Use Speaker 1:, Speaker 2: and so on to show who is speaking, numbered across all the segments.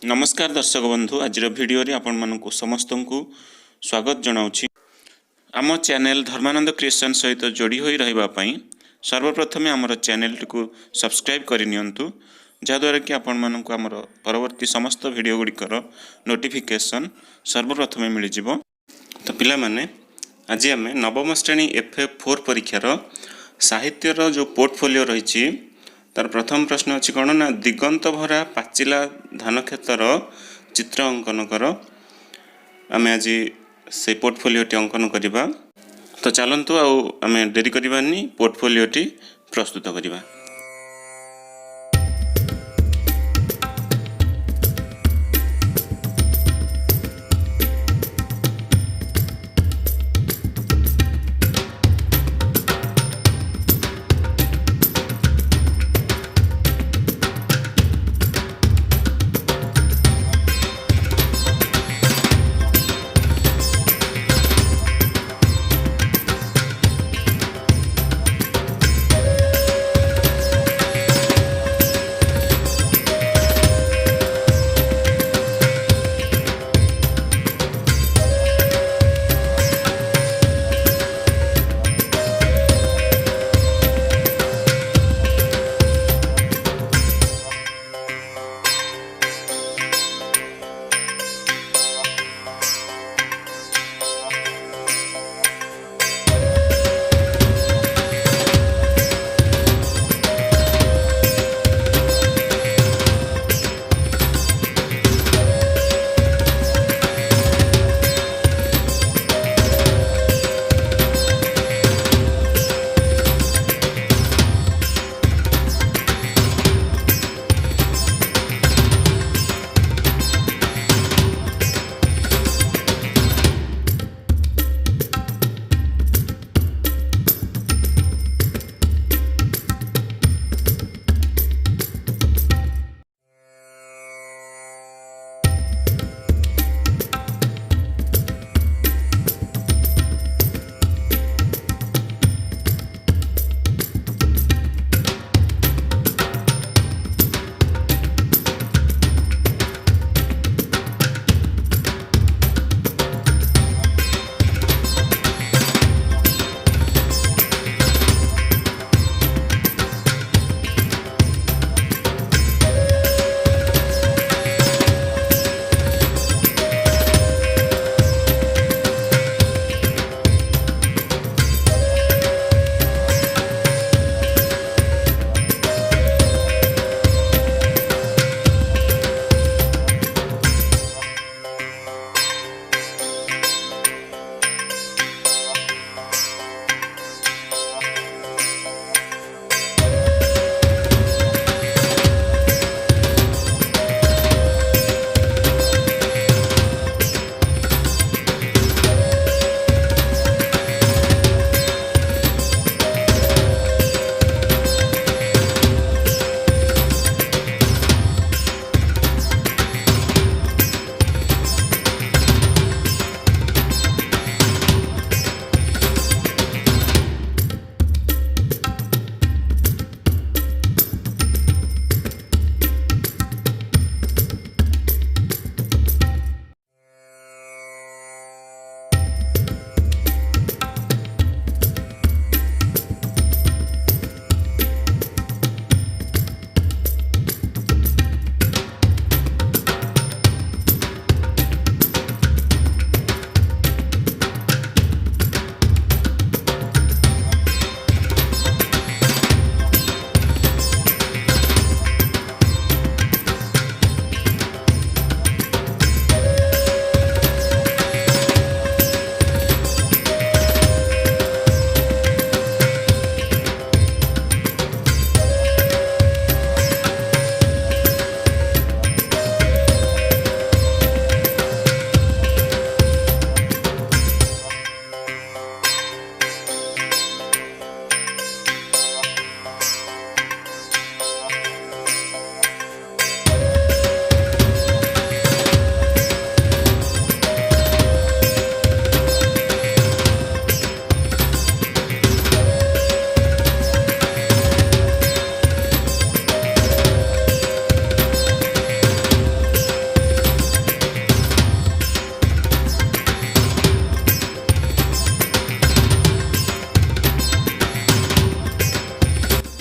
Speaker 1: नमस्कार दर्शक बंधु आज वीडियो रे आपण मानकु समस्त को स्वागत जनाऊँगी। आम चैनल धर्मानंद क्रिएशन सहित जोड़ी होई रहिबा पई सर्वप्रथम आमर चैनल को सब्सक्राइब करनियंतु जहाद्वारा कि आपण मानकु आमर परवर्ती समस्त वीडियो गुड़िकर नोटिफिकेशन सर्वप्रथम मिल जिवो। तो पिला माने आज आम नवम श्रेणी FA-4 परीक्षार साहित्यर जो पोर्टफोलियो रही तार प्रथम प्रश्न अच्छी कौन ना दिगंत भरा पाचिला धान क्षेत्र चित्र अंकन कर। आम आज से पोर्टफोलियोटी अंकन करवा। तो चलतु आम डेरी करवानी पोर्टफोलियोटी प्रस्तुत करवा।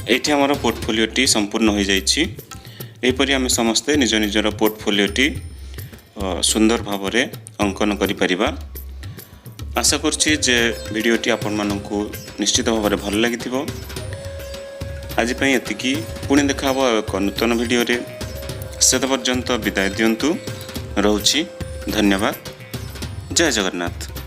Speaker 1: एठी आमर पोर्टफोलियोटी संपूर्ण हो जाइछि। एहिपरि आम समस्ते निज निजर पोर्टफोलियोटी सुंदर भाव में अंकन करिपरिबा। आशा करछि जे वीडियोटी आपण मानकु निश्चित भाव में भल लागिथिबो। आज पई एतिकी, पुणी देखा हबो एक नूतन वीडियो रे। सेत पर्यंत विदाय दियंतु। रहुछि। धन्यवाद। जय जगन्नाथ।